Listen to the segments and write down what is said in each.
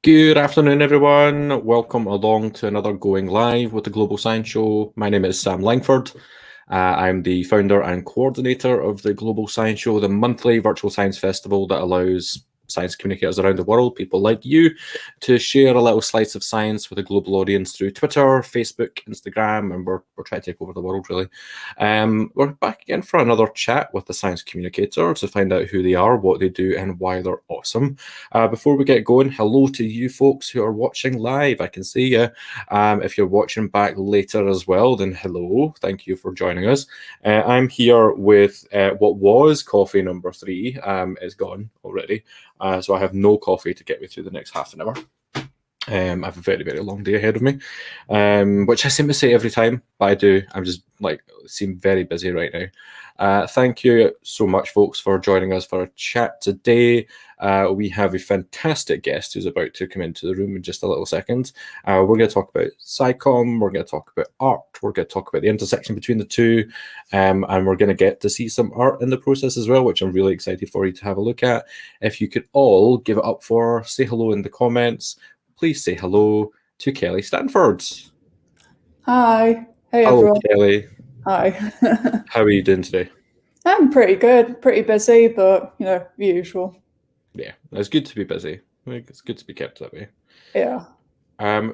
Good afternoon, everyone. Welcome along to another Going Live with the Global Science Show. My name is Sam Langford. I'm the founder and coordinator of the Global Science Show, the monthly virtual science festival that allows science communicators around the world, people like you, to share a little slice of science with a global audience through Twitter, Facebook, Instagram, and we're trying to take over the world, really. We're back again for another chat with the science communicator to find out who they are, what they do, and why they're awesome. Before we get going, hello to you folks who are watching live. I can see you. If you're watching back later as well, then hello. Thank you for joining us. I'm here with what was coffee number 3. Is gone already. So I have no coffee to get me through the next half an hour. I have a very, very long day ahead of me, which I seem to say every time, but I do. I'm just seem very busy right now. Thank you so much, folks, for joining us for a chat today. We have a fantastic guest who's about to come into the room in just a little second. We're going to talk about SciComm, we're going to talk about art, we're going to talk about the intersection between the two, and we're going to get to see some art in the process as well, which I'm really excited for you to have a look at. If you could all give it up for, say hello in the comments. Please say hello to Kelly Stanford. Hi. Hey, hello, everyone. Kelly. Hi. How are you doing today? I'm pretty good. Pretty busy, but, the usual. Yeah, it's good to be busy. It's good to be kept that way. Yeah.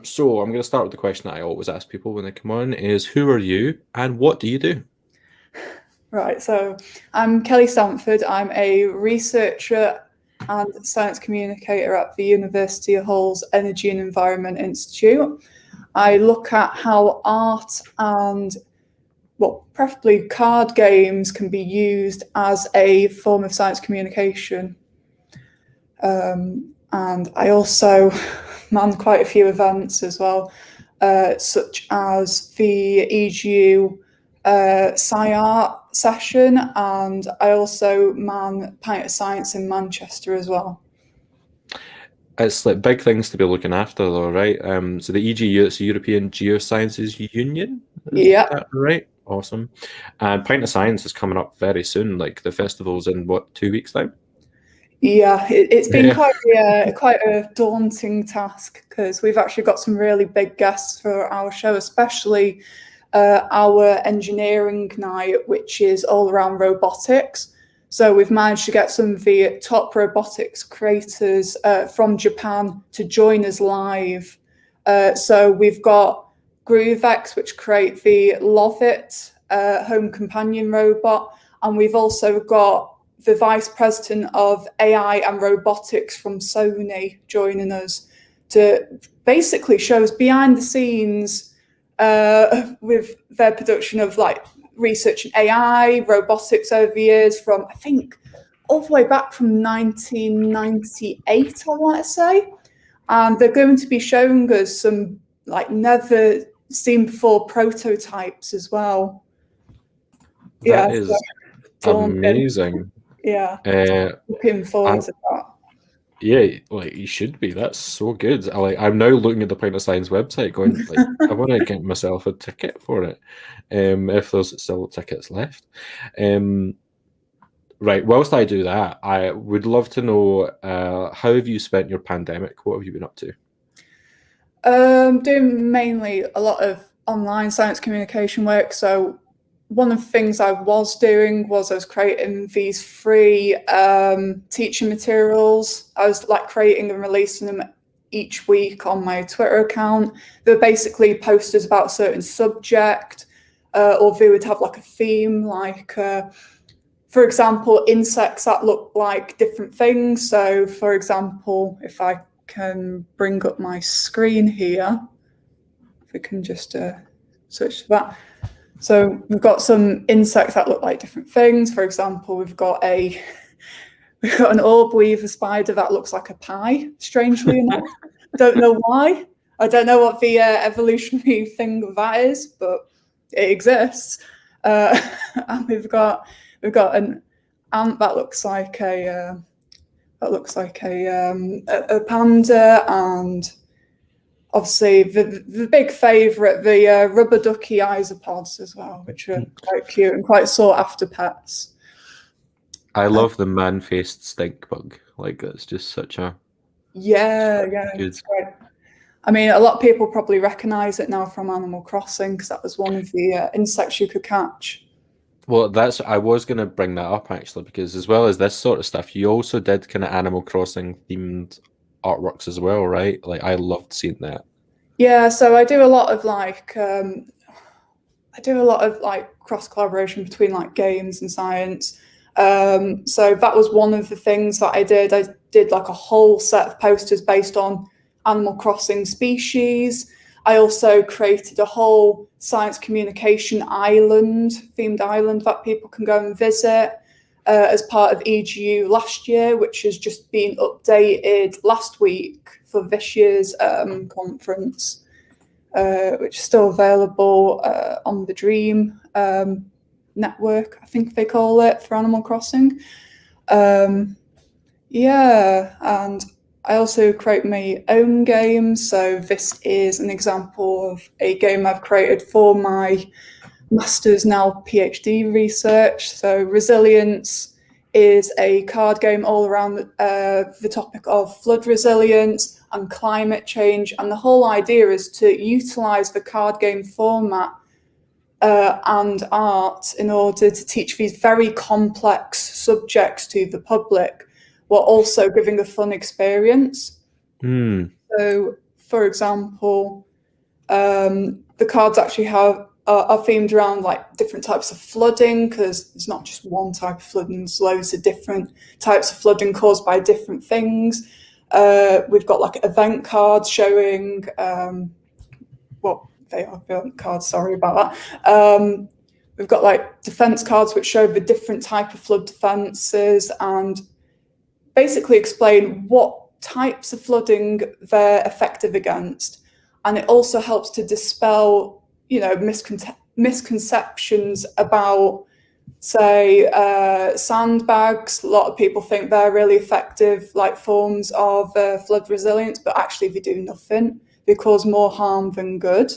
So I'm going to start with the question that I always ask people when they come on is, who are you and what do you do? Right, so I'm Kelly Stanford. I'm a researcher and science communicator at the University of Hull's Energy and Environment Institute. I look at how art and, preferably card games can be used as a form of science communication. And I also man quite a few events as well, such as the EGU Sci-Art session, and I also man Pint of Science in Manchester as well. It's like big things to be looking after, though, right? So the EGU, it's the European Geosciences Union. Is that right? Awesome. And Pint of Science is coming up very soon. Like the festival's in 2 weeks time? Yeah, it's been quite a daunting task because we've actually got some really big guests for our show, especially our engineering night, which is all around robotics. So we've managed to get some of the top robotics creators from Japan to join us live. So we've got GrooveX, which create the Lovit home companion robot, and we've also got the Vice President of AI and Robotics from Sony joining us to basically show us behind the scenes with their production of research in AI, robotics over the years from, I think, all the way back from 1998, I want to say. And they're going to be showing us some never seen before prototypes as well. That is amazing. Yeah, looking forward to that. Yeah, you should be. That's so good. I'm now looking at the Pint of Science website, going I want to get myself a ticket for it, if there's still tickets left. Right. Whilst I do that, I would love to know how have you spent your pandemic? What have you been up to? Doing mainly a lot of online science communication work. So one of the things I was doing was I was creating these free teaching materials. I was creating and releasing them each week on my Twitter account. They're basically posters about a certain subject, or they would have a theme, for example, insects that look like different things. So for example, if I can bring up my screen here, if we can just switch to that. So we've got some insects that look like different things. For example, we've got an orb weaver spider that looks like a pie, strangely enough. Don't know why. I don't know what the evolutionary thing of that is, but it exists. And we've got an ant that looks like a panda, and obviously the big favourite, the rubber ducky isopods as well, which are quite cute and quite sought after pets. I love the man-faced stink bug. It's just such a Yeah, Good. it's great. I mean, a lot of people probably recognise it now from Animal Crossing because that was one of the insects you could catch. Well, I was going to bring that up actually, because as well as this sort of stuff, you also did kind of Animal Crossing themed artworks as well, right? Like I loved seeing that. Yeah, so I do a lot of cross collaboration between like games and science. So that was one of the things that I did. I did like a whole set of posters based on Animal Crossing species. I also created a whole science communication island, themed island that people can go and visit as part of EGU last year, which has just been updated last week for this year's conference, which is still available on the Dream network, I think they call it, for Animal Crossing. Yeah, and I also create my own games. So this is an example of a game I've created for my master's, now PhD research. So Resilience is a card game all around the topic of flood resilience and climate change. And the whole idea is to utilize the card game format and art in order to teach these very complex subjects to the public, while also giving a fun experience. So, for example, the cards actually are themed around like different types of flooding, because there's not just one type of flooding, there's loads of different types of flooding caused by different things. We've got like event cards showing they are event cards, sorry about that. We've got like defense cards which show the different type of flood defenses and basically explain what types of flooding they're effective against. And it also helps to dispel, misconceptions about, say, sandbags. A lot of people think they're really effective, like forms of flood resilience, but actually they do nothing. They cause more harm than good.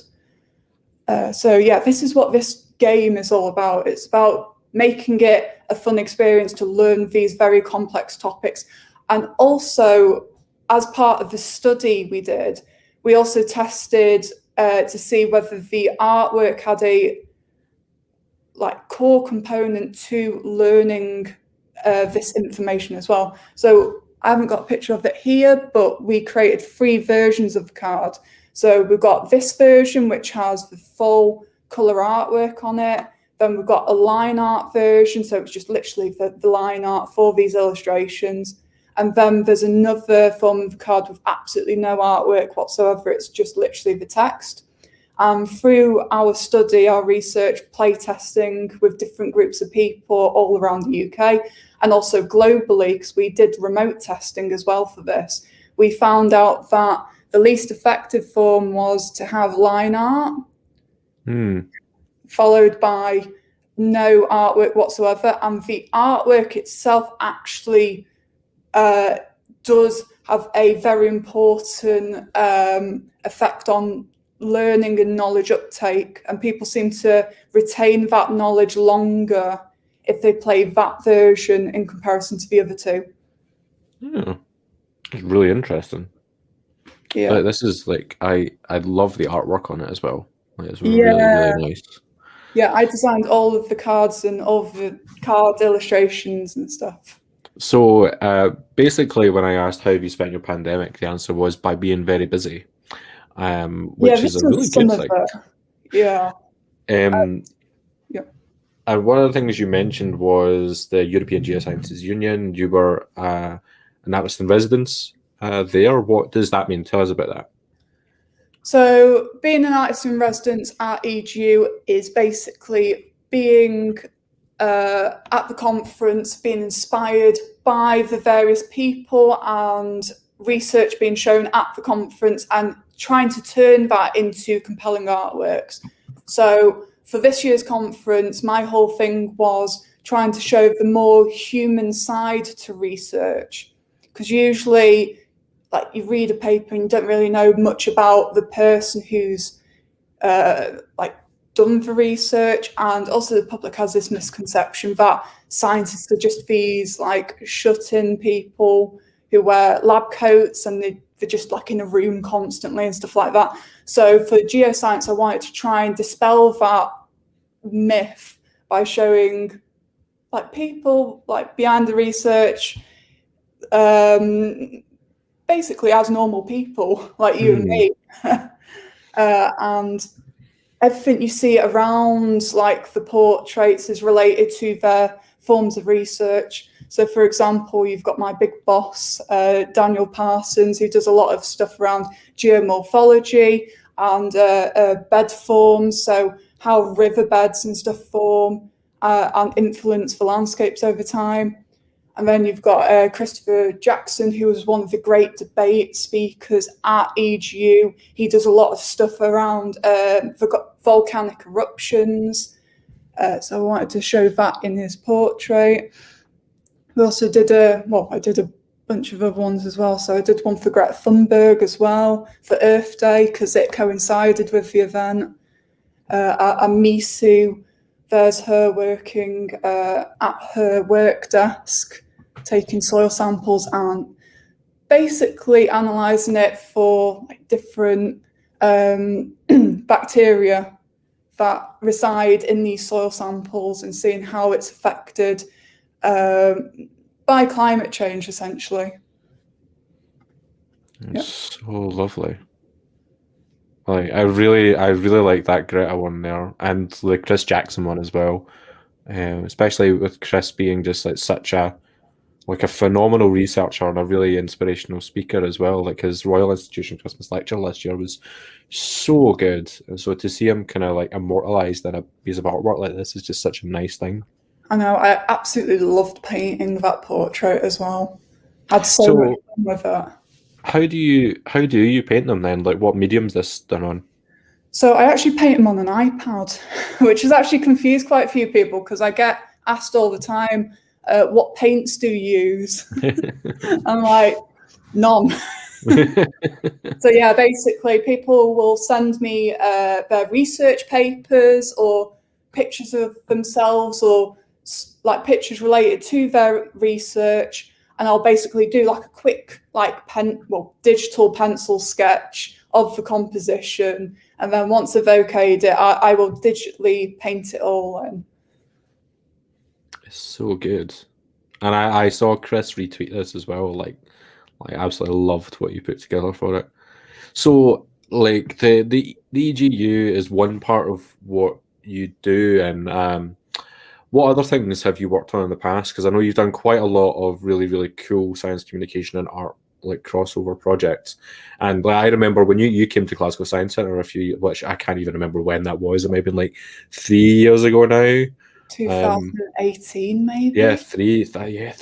So yeah, this is what this game is all about. It's about making it a fun experience to learn these very complex topics. And also, as part of the study we did, we also tested to see whether the artwork had a core component to learning this information as well. So I haven't got a picture of it here, but we created 3 versions of the card. So we've got this version, which has the full colour artwork on it. Then we've got a line art version, so it's just literally the line art for these illustrations. And then there's another form of card with absolutely no artwork whatsoever. It's just literally the text. Through our study, our research, playtesting with different groups of people all around the UK, and also globally, because we did remote testing as well for this, we found out that the least effective form was to have line art, followed by no artwork whatsoever. And the artwork itself actually does have a very important effect on learning and knowledge uptake, and people seem to retain that knowledge longer if they play that version in comparison to the other 2. Yeah, it's really interesting. Yeah, Like, this is like I love the artwork on it as well. Like, it's really nice. Yeah, I designed all of the cards and all of the card illustrations and stuff. So basically, when I asked how have you spent your pandemic, the answer was by being very busy, which is a really good thing. Yeah. And one of the things you mentioned was the European Geosciences Union. You were an artist in residence there. What does that mean? Tell us about that. So being an artist in residence at EGU is basically being at the conference, being inspired by the various people and research being shown at the conference and trying to turn that into compelling artworks. So for this year's conference, my whole thing was trying to show the more human side to research, because usually you read a paper and you don't really know much about the person who's done the research. And also the public has this misconception that scientists are just these shut-in people who wear lab coats and they're just like in a room constantly and stuff like that. So for geoscience, I wanted to try and dispel that myth by showing like people like behind the research, basically as normal people like you and me. And everything you see around like the portraits is related to their forms of research. So for example, you've got my big boss, Daniel Parsons, who does a lot of stuff around geomorphology and bed forms, so how riverbeds and stuff form and influence the landscapes over time. And then you've got Christopher Jackson, who was one of the great debate speakers at EGU. He does a lot of stuff around volcanic eruptions. So I wanted to show that in his portrait. We also did I did a bunch of other ones as well. So I did one for Greta Thunberg as well for Earth Day, because it coincided with the event. And Misu, there's her working at her work desk, taking soil samples and basically analysing it for like different bacteria that reside in these soil samples and seeing how it's affected by climate change, essentially. It's so lovely. Like I really like that Greta one there, and the Chris Jackson one as well. Especially with Chris being just like such a phenomenal researcher and a really inspirational speaker as well. Like his Royal Institution Christmas lecture last year was so good, and so to see him kind of like immortalized in a piece of artwork like this is just such a nice thing. I know, I absolutely loved painting that portrait as well. Had so much fun with it. How do you paint them then? Like what medium's this done on? So I actually paint them on an iPad, which has actually confused quite a few people because I get asked all the time, what paints do you use? I'm like, none. So yeah, basically people will send me their research papers or pictures of themselves or like pictures related to their research, and I'll basically do like a quick like digital pencil sketch of the composition, and then once I've okayed it, I will digitally paint it all in. It's so good. And I saw Chris retweet this as well. Like I absolutely loved what you put together for it. So like the EGU is one part of what you do, and what other things have you worked on in the past? Because I know you've done quite a lot of really, really cool science communication and art like crossover projects. And I remember when you came to Glasgow Science Centre which I can't even remember when that was. It might have been like 3 years ago now. 2018 maybe. Yeah, 3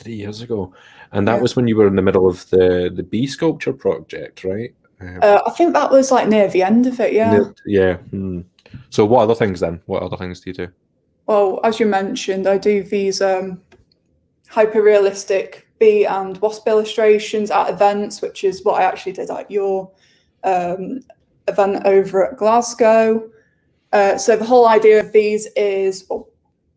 years ago. And that was when you were in the middle of the bee sculpture project, right? I think that was like near the end of it, yeah. Yeah. So what other things then? What other things do you do? Well, as you mentioned, I do these hyper-realistic bee and wasp illustrations at events, which is what I actually did at your event over at Glasgow. So the whole idea of these is, well,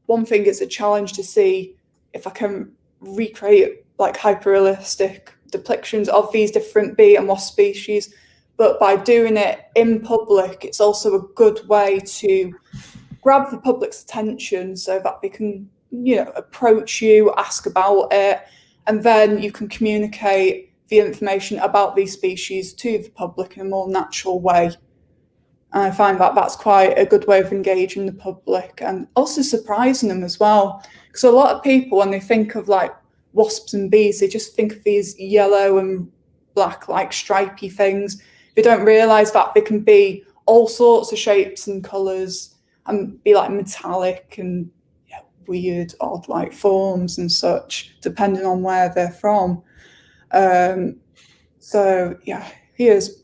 one thing is a challenge to see if I can recreate like hyper-realistic depictions of these different bee and wasp species. But by doing it in public, it's also a good way to grab the public's attention so that they can, approach you, ask about it, and then you can communicate the information about these species to the public in a more natural way. And I find that that's quite a good way of engaging the public and also surprising them as well. Because a lot of people, when they think of like wasps and bees, they just think of these yellow and black, like stripy things. They don't realise that they can be all sorts of shapes and colours and be like metallic and weird, odd like forms and such, depending on where they're from. So yeah, there's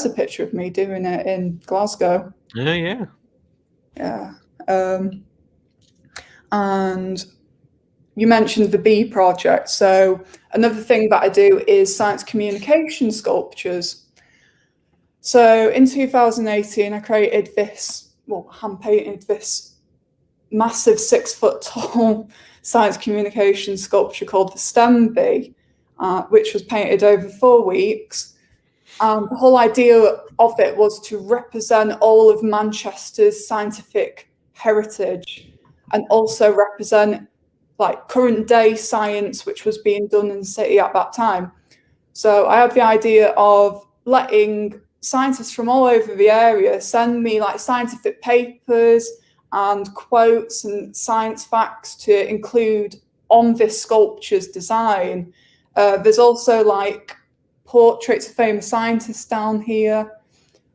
a picture of me doing it in Glasgow. Yeah. And you mentioned the bee project. So another thing that I do is science communication sculptures. So in 2018, I created hand-painted this massive 6 foot tall science communication sculpture called the STEM bee. which was painted over 4 weeks. And the whole idea of it was to represent all of Manchester's scientific heritage and also represent like current day science, which was being done in the city at that time. So I had the idea of letting scientists from all over the area send me like scientific papers and quotes and science facts to include on this sculpture's design. There's also like portraits of famous scientists down here.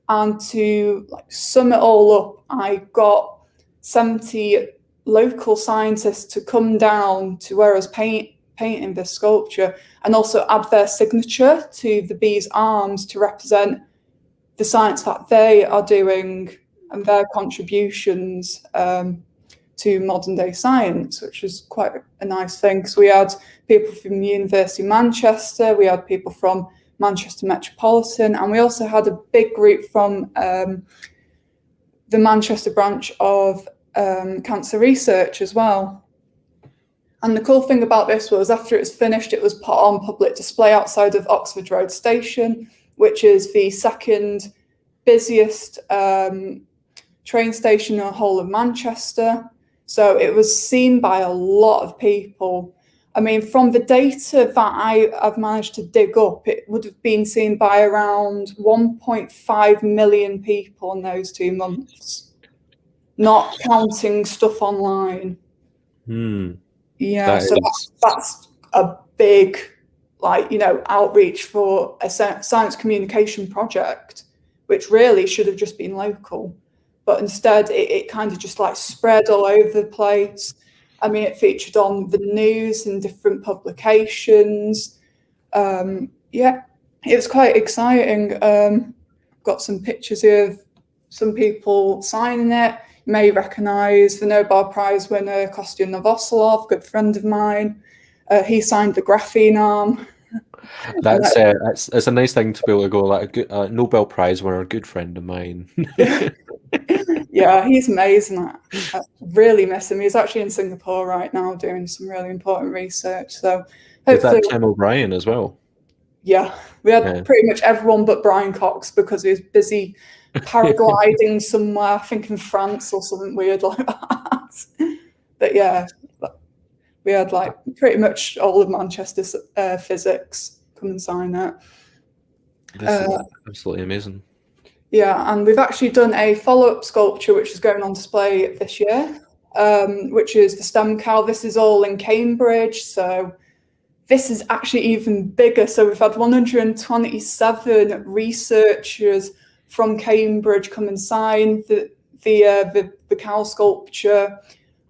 And to like sum it all up, I got 70 local scientists to come down to where I was painting this sculpture and also add their signature to the bee's arms to represent the science that they are doing and their contributions to modern day science, which is quite a nice thing because we had people from the University of Manchester, we had people from Manchester Metropolitan, and we also had a big group from the Manchester branch of cancer research as well. And the cool thing about this was after it was finished, it was put on public display outside of Oxford Road Station, which is the second busiest train station in the whole of Manchester. So it was seen by a lot of people. I mean, from the data that I've managed to dig up, it would have been seen by around 1.5 million people in those 2 months, not counting stuff online. Yeah, so that's a big, like, you know, outreach for a science communication project, which really should have just been local. But instead, it kind of just like spread all over the place. I mean, it featured on the news in different publications. Yeah, it was quite exciting. Got some pictures here of some people signing it. You may recognise the Nobel Prize winner, Kostya Novoselov, good friend of mine. He signed the graphene arm. That's it's a nice thing to be able to go like a Nobel Prize winner, a good friend of mine. Yeah, he's amazing. I really miss him. He's actually in Singapore right now doing some really important research. So hopefully, is that Tim O'Brien as well? Yeah, we had pretty much everyone but Brian Cox because he was busy paragliding somewhere, I think in France or something weird like that. But yeah, we had like pretty much all of Manchester's physics come and sign it. This is absolutely amazing. Yeah, and we've actually done a follow-up sculpture which is going on display this year, which is the stem cow. This is all in Cambridge, so this is actually even bigger. So we've had 127 researchers from Cambridge come and sign the cow sculpture,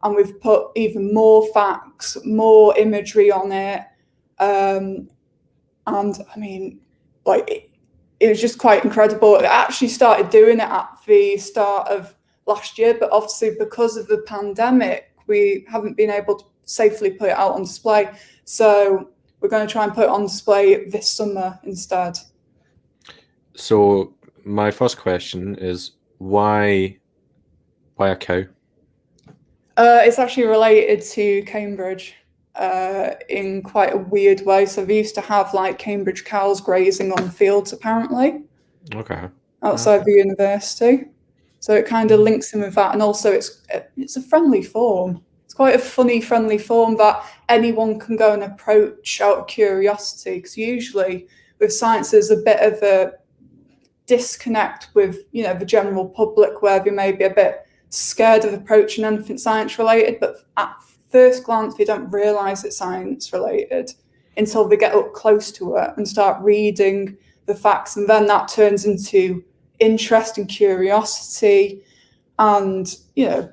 and we've put even more facts, more imagery on it, and I mean, like it was just quite incredible. I actually started doing it at the start of last year, but obviously because of the pandemic, we haven't been able to safely put it out on display. So we're going to try and put it on display this summer instead. So my first question is why a cow? It's actually related to Cambridge in quite a weird way. So they used to have like Cambridge cows grazing on fields apparently. Okay. Outside the university. So it kind of links in with that, and also it's a friendly form. It's quite a funny, friendly form that anyone can go and approach out of curiosity. Because usually with science, there's a bit of a disconnect with, you know, the general public where they may be a bit scared of approaching anything science related. But at first glance, they don't realise it's science related until they get up close to it and start reading the facts, and then that turns into interest and curiosity and, you know,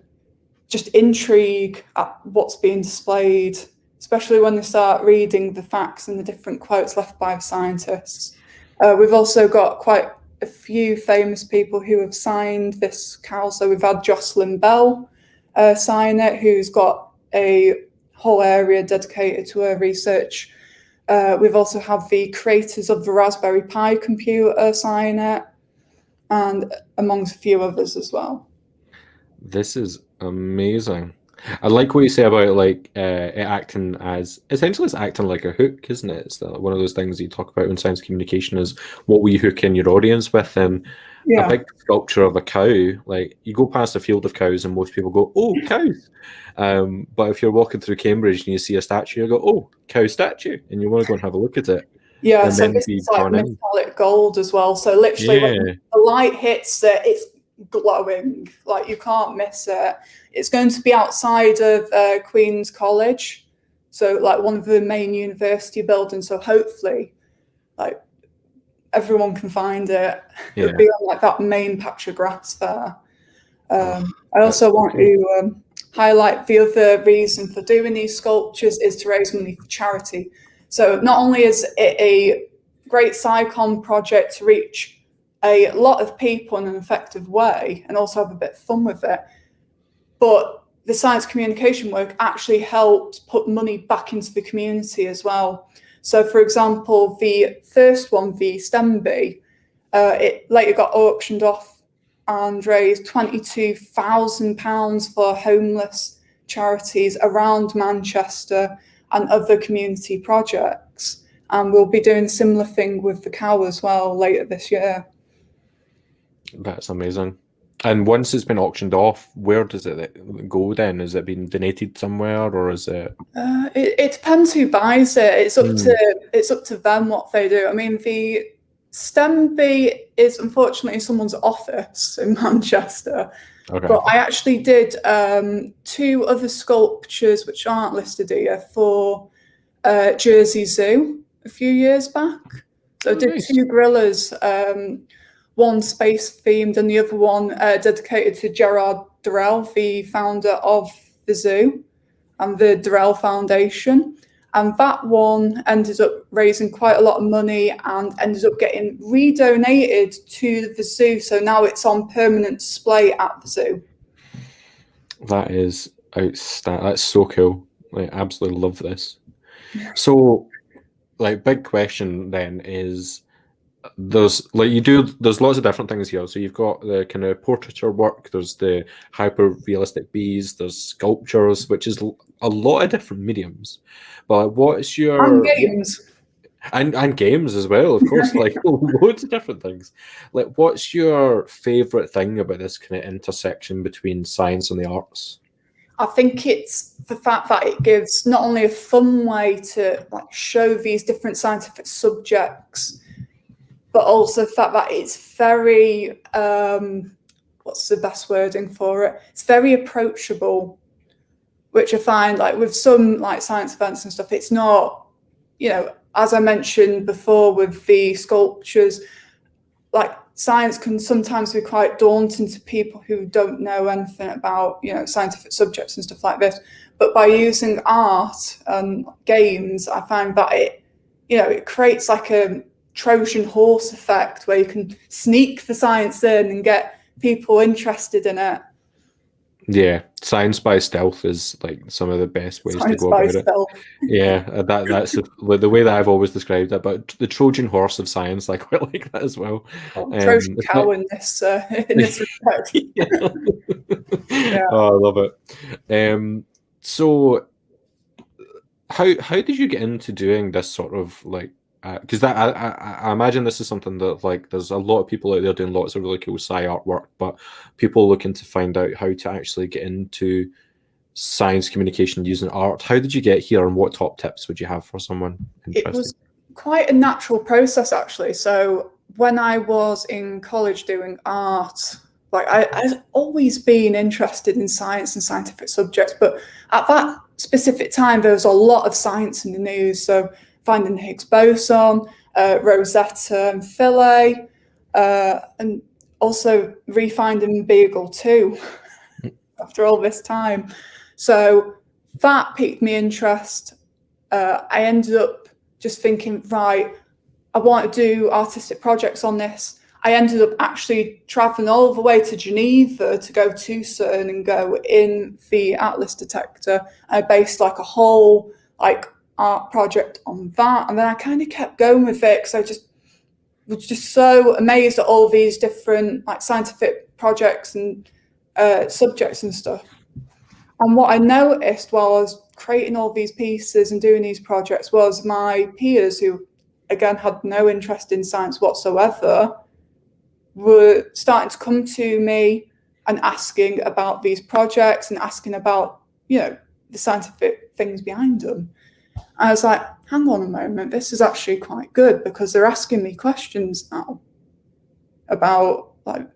just intrigue at what's being displayed, especially when they start reading the facts and the different quotes left by the scientists. We've also got quite a few famous people who have signed this cow. So we've had Jocelyn Bell sign it, who's got a whole area dedicated to her research. We've also had the creators of the Raspberry Pi computer sign it, and amongst a few others as well. This is amazing. I like what you say about like it acting as essentially it's acting like a hook, isn't it? It's one of those things you talk about in science communication is what will you hook in your audience with. A Yeah. big sculpture of a cow, like you go past a field of cows and most people go, "Oh, cows!" But if you're walking through Cambridge and you see a statue, you go, "Oh, cow statue," and you want to go and have a look at it, Yeah, and so then this be is like drawn in. metallic gold as well. So literally when Yeah, the light hits it, it's glowing. Like you can't miss it. It's going to be outside of Queen's College. So like one of the main university buildings. So hopefully like everyone can find it. It'll yeah. be on like that main patch of grass there. Oh, I that's also so want cool. to highlight the other reason for doing these sculptures is to raise money for charity. So not only is it a great SciComm project to reach a lot of people in an effective way and also have a bit of fun with it, but the science communication work actually helps put money back into the community as well. So for example, the first one, the STEM bee, it later got auctioned off and raised £22,000 for homeless charities around Manchester and other community projects. And we'll be doing a similar thing with the cow as well later this year. That's amazing. And once it's been auctioned off, where does it go then? Is it being donated somewhere or is it? It depends who buys it. Hmm, It's up to them what they do. I mean, the STEM bee is unfortunately in someone's office in Manchester, okay. but I actually did two other sculptures which aren't listed here for Jersey Zoo a few years back. So I Oh, did nice. two gorillas, one space themed and the other one dedicated to Gerard Durrell, the founder of the zoo and the Durrell Foundation. And that one ended up raising quite a lot of money and ended up getting redonated to the zoo. So now it's on permanent display at the zoo. That is outstanding. That's so cool. Like, absolutely love this. So, like, big question then is there's like you do there's lots of different things here. So you've got the kind of portraiture work, there's the hyper realistic bees, there's sculptures, which is a lot of different mediums. But what's And your games. and games as well, of course, like loads of different things. Like, what's your favorite thing about this kind of intersection between science and the arts? I think it's the fact that it gives not only a fun way to like show these different scientific subjects, but also the fact that it's very what's the best wording for it? It's very approachable, which I find like with some like science events and stuff, it's not, you know, as I mentioned before with the sculptures, like science can sometimes be quite daunting to people who don't know anything about, you know, scientific subjects and stuff like this. But by using art and games, I find that it, you know, it creates like a Trojan horse effect where you can sneak the science in and get people interested in it. Yeah, science by stealth is like some of the best ways to Science go by about it. stealth. Yeah, like the way that I've always described it. But the Trojan horse of science, I quite like that as well. Or Trojan It's not. cow in this respect. Yeah. Yeah. Oh, I love it. So how did you get into doing this sort of like? Because that I imagine this is something that like there's a lot of people out there doing lots of really cool sci artwork, but people looking to find out how to actually get into science communication using art. How did you get here, and what top tips would you have for someone It interested? was quite a natural process actually. So when I was in college doing art, like I've always been interested in science and scientific subjects, but at that specific time there was a lot of science in the news. So finding the Higgs boson, Rosetta and Philae, and also refinding Beagle 2 after all this time. So that piqued my interest. I ended up just thinking, right, I want to do artistic projects on this. I ended up actually traveling all the way to Geneva to go to CERN and go in the Atlas detector. I based like a whole like art project on that, and then I kind of kept going with it because I just was just so amazed at all these different like scientific projects and subjects and stuff. And what I noticed while I was creating all these pieces and doing these projects was my peers, who again had no interest in science whatsoever, were starting to come to me and asking about these projects and asking about, the scientific things behind them. I was like, hang on a moment, this is actually quite good, because they're asking me questions now about, like,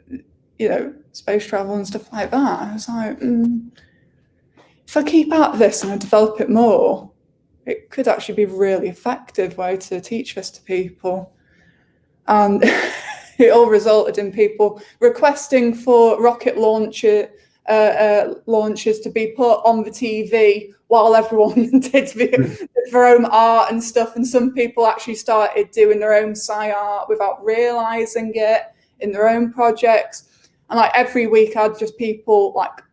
space travel and stuff like that. I was like, if I keep at this and I develop it more, it could actually be a really effective way to teach this to people. And it all resulted in people requesting for rocket launches to be put on the TV while everyone did their own art and stuff. And some people actually started doing their own sci art without realizing it in their own projects. And like every week, I had just people like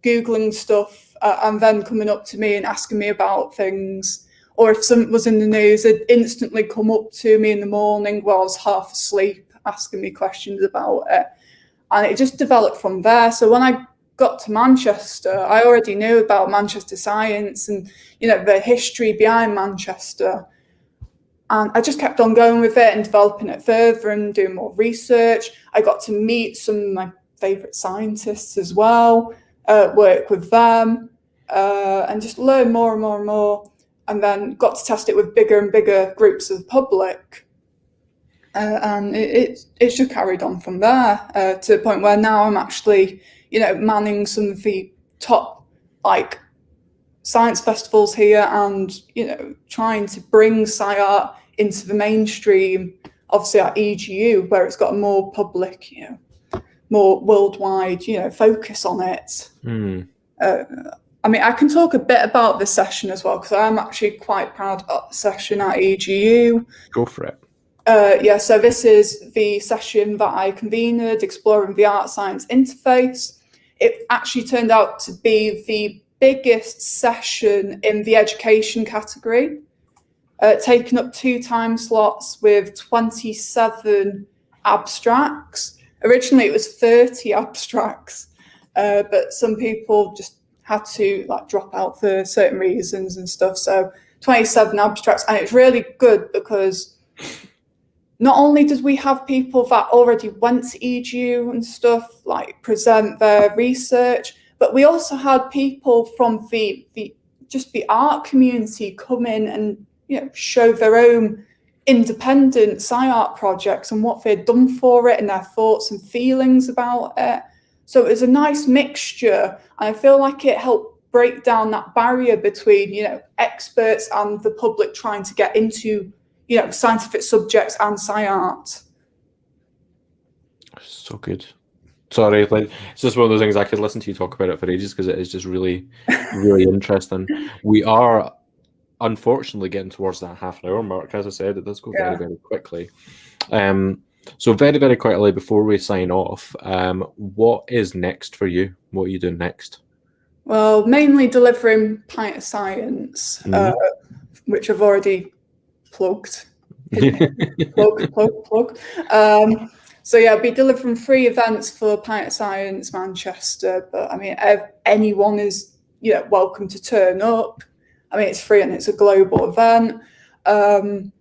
Googling stuff and then coming up to me and asking me about things. Or if something was in the news, they'd instantly come up to me in the morning while I was half asleep, asking me questions about it. And it just developed from there. So when I got to Manchester, I already knew about Manchester science and, the history behind Manchester. And I just kept on going with it and developing it further and doing more research. I got to meet some of my favourite scientists as well, work with them, and just learn more and more and more. And then got to test it with bigger and bigger groups of the public. And it's just carried on from there to the point where now I'm actually, manning some of the top, like, science festivals here and, trying to bring sci-art into the mainstream, obviously at EGU, where it's got a more public, more worldwide, focus on it. I mean, I can talk a bit about this session as well, because I'm actually quite proud of the session at EGU. Go for it. So this is the session that I convened, Exploring the Art Science Interface. It actually turned out to be the biggest session in the education category, taking up 2 time slots with 27 abstracts. Originally, it was 30 abstracts, but some people just had to drop out for certain reasons and stuff. So 27 abstracts, and it's really good because not only does we have people that already went to EGU and stuff present their research, but we also had people from the art community come in and show their own independent sci-art projects and what they'd done for it and their thoughts and feelings about it. So it was a nice mixture, and I feel like it helped break down that barrier between experts and the public trying to get into scientific subjects and sci-art. So good. Sorry, it's just one of those things I could listen to you talk about it for ages because it is just really, really interesting. We are unfortunately getting towards that half an hour mark. As I said, it does go very, very quickly. So very, very quickly before we sign off, what is next for you? What are you doing next? Well, mainly delivering Pint of Science, which I've already plugged. plug. So yeah, I'll be delivering 3 events for Pint of Science Manchester. But I mean, anyone is welcome to turn up. I mean, it's free and it's a global event. And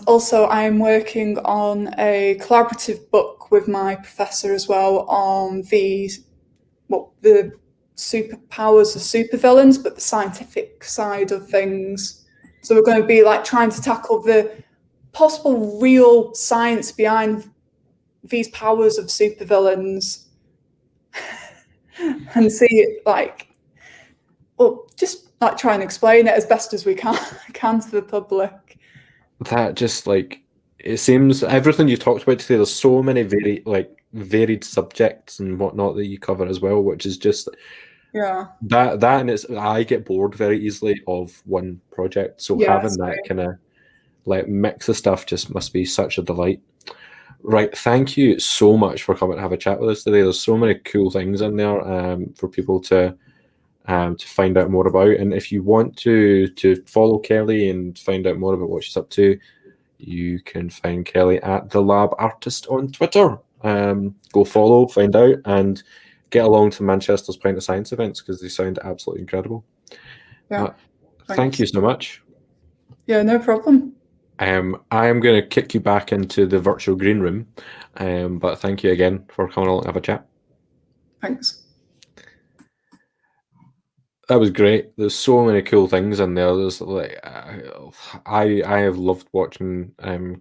also, I'm working on a collaborative book with my professor as well on the superpowers of supervillains, but the scientific side of things. So we're going to be trying to tackle the possible real science behind these powers of supervillains and see just try and explain it as best as we can to the public. That just it seems everything you talked about today, there's so many varied subjects and whatnot that you cover as well, which is just that and I get bored very easily of one project, so having that kind of mix of stuff just must be such a delight. Right, thank you so much for coming to have a chat with us today. There's so many cool things in there for people to find out more about. And if you want to follow Kelly and find out more about what she's up to, you can find Kelly at The Lab Artist on Twitter. Go follow, find out, and get along to Manchester's Pint of Science events because they sound absolutely incredible. Yeah. Thank you so much. Yeah, no problem. I'm going to kick you back into the virtual green room, but thank you again for coming along and have a chat. Thanks. That was great. There's so many cool things in there. There's like I have loved watching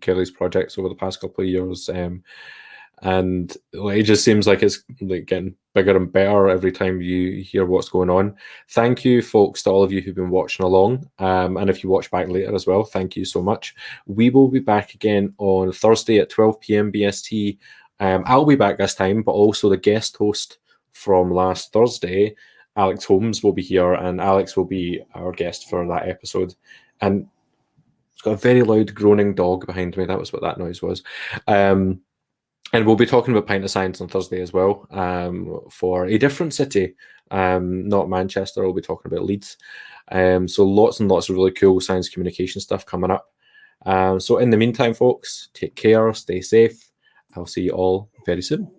Kelly's projects over the past couple of years, and it just seems like it's like getting bigger and better every time you hear what's going on. Thank you, folks, to all of you who've been watching along, and if you watch back later as well, thank you so much. We will be back again on Thursday at 12 p.m. BST. I'll be back this time, but also the guest host from last Thursday, Alex Holmes, will be here, and Alex will be our guest for that episode. And it's got a very loud groaning dog behind me. That was what that noise was. And we'll be talking about Pint of Science on Thursday as well, for a different city, not Manchester. We'll be talking about Leeds. So lots and lots of really cool science communication stuff coming up. So in the meantime, folks, take care, stay safe. I'll see you all very soon.